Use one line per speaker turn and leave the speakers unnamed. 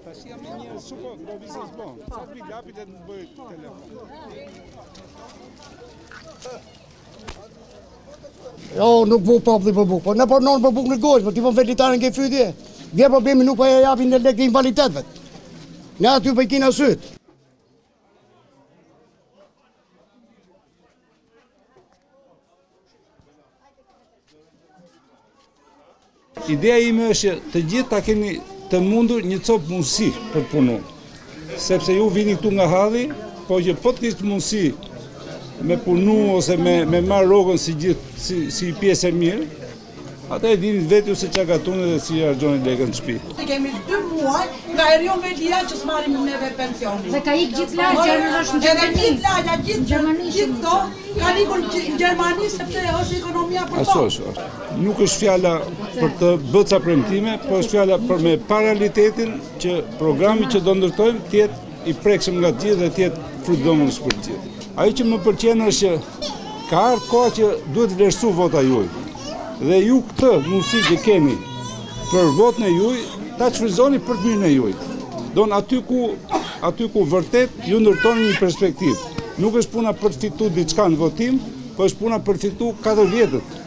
Tash jam një suport, do vizis bon. Sa të vi lapit e të bëj telefon.
Jo, nuk vu populli për bukë, po në përnon për bukë në gojë, po ti po vetëtarën ke fytje. Vje problemi nuk po ja japin në lek të invalitetëve. Ne aty po i kina sytë.
Ideja ime është të gjithë ta keni të mundur një copë mundësi për punu. Sepse ju vini këtu nga halli, po që po të kishtë mundësi me punu ose me marrë rogën si pjesë e mirë, ata e dini vetë ju se që gatunë dhe si argjoni lekën në shtëpi.
Kemi 2 muaj nga Erion Velia që s'marim neve pensionin.
Dhe ka ikë gjithë lagja në Gjermani.
Gjithë lagja, gjithë këto, ka ikur në Gjermani sepse është ekonomia për to.
Ashtu. Nuk është fjala për të bëca premtime, po është fjala për me paralitetin që programi që do ndërtojmë tjetë i prekshëm nga gjithë dhe tjetë frutëdhënës për gjithë. Ajo që më pëlqen është që ka ardhur koha që duhet vlerësu vota juaj. Dhe ju këtë mundësi që keni për votën e juaj, ta shfrytëzoni për të mirën e juaj. Don aty ku vërtet ju ndërtoni një perspektivë. Nuk është puna për të fituar diçka në votim, po është puna për të fituar 4 vjetët.